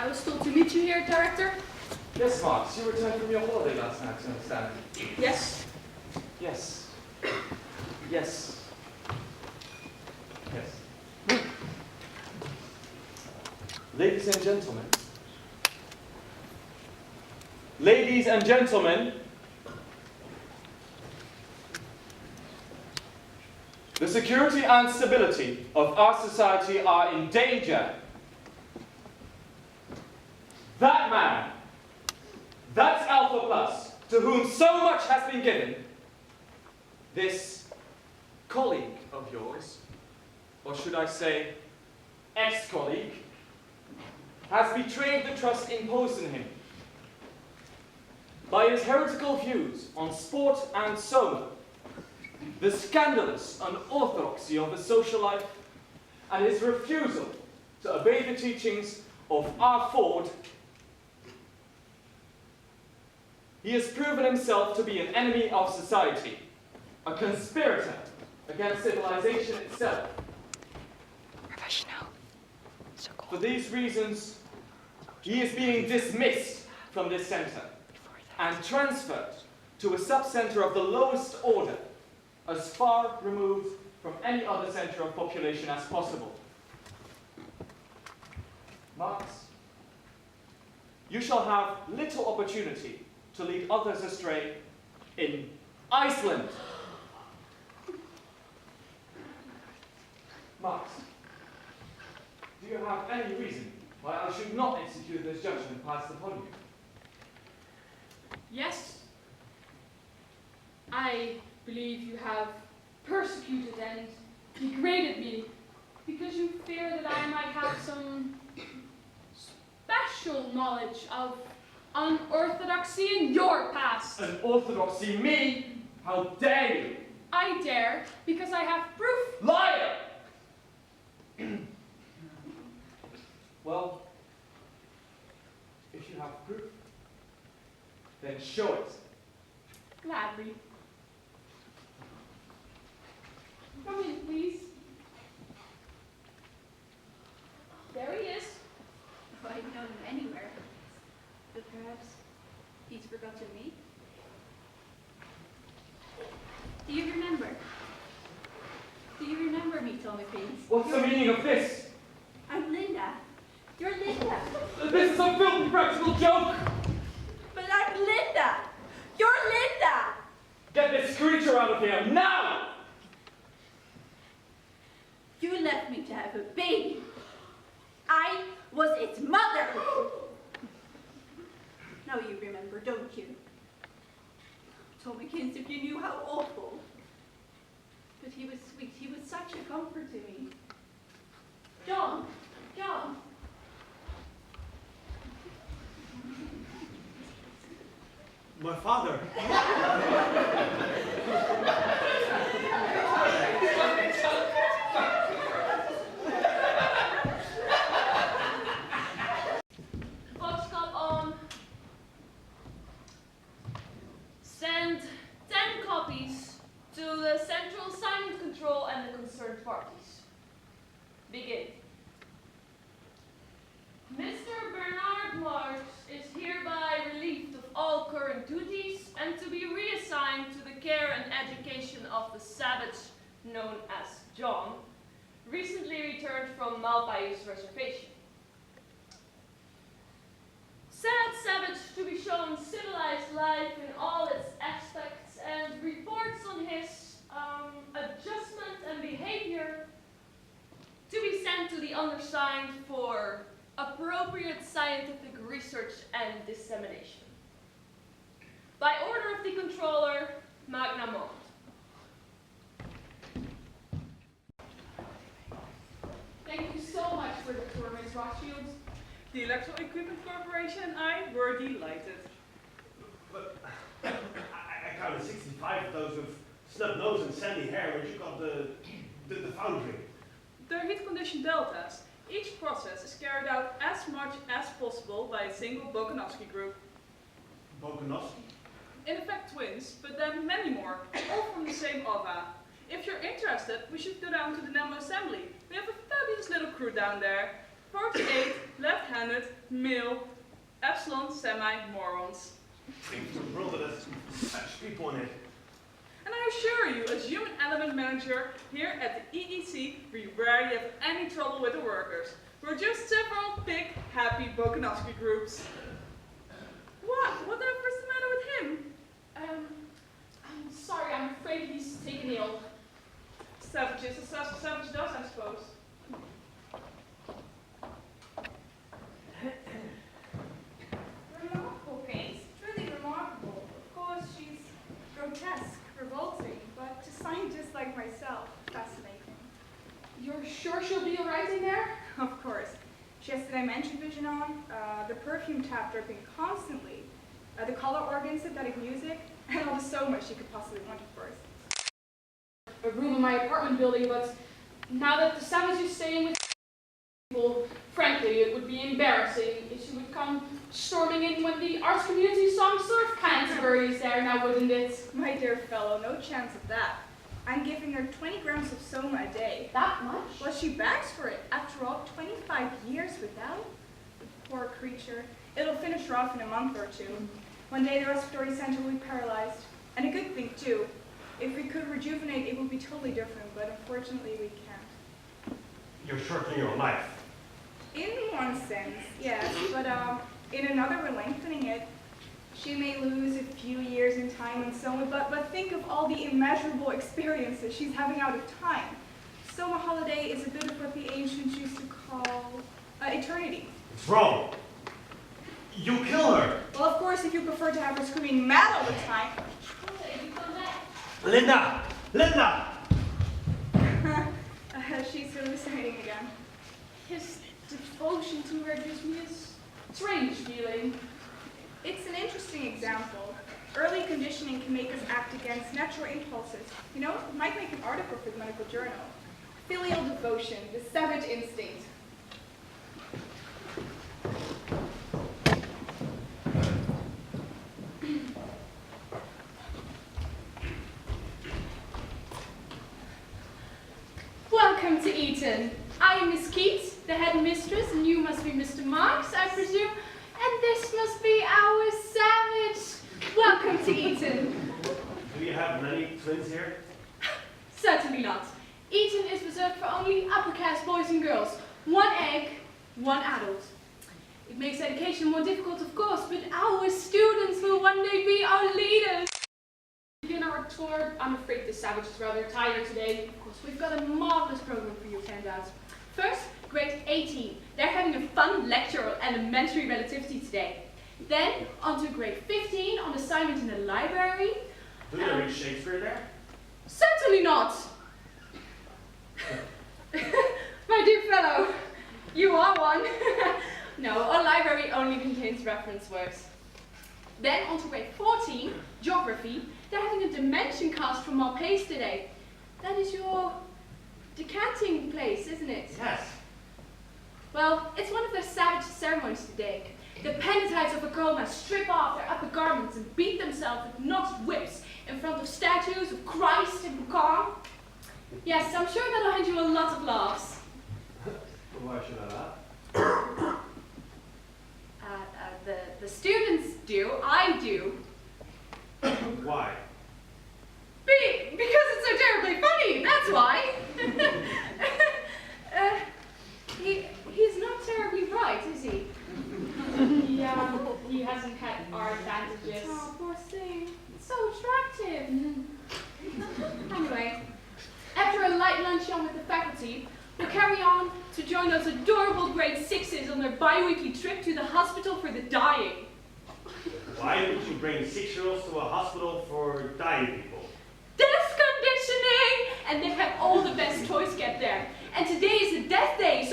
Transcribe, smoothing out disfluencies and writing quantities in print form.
was told to meet you here, Director. Yes, Marx, you returned from your holiday last night, I understand. Yes. Yes. Yes. Yes. Ladies and gentlemen. Ladies and gentlemen. The security and stability of our society are in danger. That man, that's Alpha Plus, to whom so much has been given, this colleague of yours, or should I say, ex-colleague, has betrayed the trust imposed on him by his heretical views on sport and soma, the scandalous unorthodoxy of his social life, and his refusal to obey the teachings of our Ford. He has proven himself to be an enemy of society, a conspirator against civilization itself. For these reasons, he is being dismissed from this center and transferred to a subcenter of the lowest order, as far removed from any other center of population as possible. Marx, you shall have little opportunity to lead others astray in Iceland. Marx, do you have any reason why I should not execute this judgment passed upon you? Yes. I believe you have persecuted and degraded me because you fear that I might have some special knowledge of unorthodoxy in your past. Unorthodoxy? Me? How dare you? I dare because I have proof. Liar! Well, if you have proof, then show it. Gladly. Come in, please. There he is. If I'd known him anywhere, but perhaps he's forgotten me. Do you remember? Do you remember me, Tommy Pins? What's the meaning of this? I'm Linda. You're Linda. This is a filthy practical joke! But I'm Linda. You're Linda. Get this creature out of here, now! You left me to have a baby. I was its mother. Now you remember, don't you? Tommy Kins, if you knew how awful. But he was sweet. He was such a comfort to me. John. John. My father. Boodschap on. Send 10 copies to the Central Assignment Control and the concerned parties. Begin. Mr. Bernard Marx is hereby relieved of all current duties and to be reassigned to the care and education of the savage known as John, recently returned from Malpais Reservation. Said savage to be shown civilized life in all its aspects and reports on his adjustment and behavior to be sent to the undersigned for appropriate scientific research and dissemination. By order of the controller, Magna Mond. Thank you so much for the tour, Ms. Rothschild. The Electrical Equipment Corporation and I were delighted. But I counted 65 of those with snub nose and sandy hair when you got the foundry. They're heat-conditioned deltas. Each process is carried out as much as possible by a single Bokanovsky group. Bokanovsky? In effect twins, but then many more, all from the same OVA. If you're interested, we should go down to the Nemo Assembly. We have a fabulous little crew down there. 48 left-handed, male, epsilon semi-morons. It's a world that has such people in it. And I assure you, as human element manager here at the EEC, we rarely have any trouble with the workers. We're just several big, happy Bokanovsky groups. What? Whatever's the matter with him? I'm sorry, I'm afraid he's taken ill. Savages, as savage does, I suppose. Remarkable case, truly remarkable. Of course, she's grotesque, revolting, but to scientists like myself, fascinating. You're sure she'll be alright in there? Of course. She has the dimension vision on, the perfume tap dripping constantly, the color organ, synthetic music, and all the soma she could possibly want, of course. A room in my apartment building, but now that the savage is staying with people, frankly, it would be embarrassing if she would come storming in when the arts community song Surf Canterbury is there now, wouldn't it? My dear fellow, no chance of that. I'm giving her 20 grams of soma a day. That much? Well, she begs for it. After all, 25 years without? The poor creature. It'll finish her off in a month or two. One day the respiratory center will be paralyzed. And a good thing, too. If we could rejuvenate, it would be totally different, but unfortunately we can't. You're shortening your life. In one sense, yes, but in another we're lengthening it. She may lose a few years in time and so on, but think of all the immeasurable experiences she's having out of time. Soma holiday is a bit of what the ancients used to call eternity. It's wrong. You kill her. Well, of course, if you prefer to have her screaming mad all the time. Linda! Linda! She's hallucinating again. His devotion to her gives me a strange feeling. It's an interesting example. Early conditioning can make us act against natural impulses. You know, it might make an article for the medical journal. Filial devotion, the savage instinct. Welcome to Eton. I am Miss Keats, the head mistress, and you must be Mr. Marx, I presume. And this must be our savage. Welcome to Eton. Do you have many twins here? Certainly not. Eton is reserved for only upper caste boys and girls. One egg, one adult. It makes education more difficult, of course, but our students will one day be our leaders. Begin our tour. I'm afraid the savage is rather tired today. Of course, we've got a marvelous program for you handouts. First, grade 18. They're having a fun lecture on elementary relativity today. Then, on to grade 15 on assignment in the library. Do they read Shakespeare there? Certainly not. My dear fellow, you are one. No, our library only contains reference works. Then on to grade 14, geography. They're having a dimension cast from Malpace today. That is your decanting place, isn't it? Yes. Well, it's one of their savage ceremonies today. The penitents of a coma strip off their upper garments and beat themselves with knotted whips in front of statues of Christ and Buchan. Yes, I'm sure that'll hand you a lot of laughs. Why should I laugh? The students do. I do. Why? Because it's so terribly funny, that's why. He's not terribly bright, is he? Yeah, he hasn't had our advantages. Oh, poor thing. It's so attractive. Anyway, after a light luncheon with the faculty, we'll carry on to join those adorable grade 6s on their bi-weekly trip to the hospital for the dying. Why would you bring 6-year-olds to a hospital for dying people? Death conditioning! And they have all the best toys kept there. And today is the death day,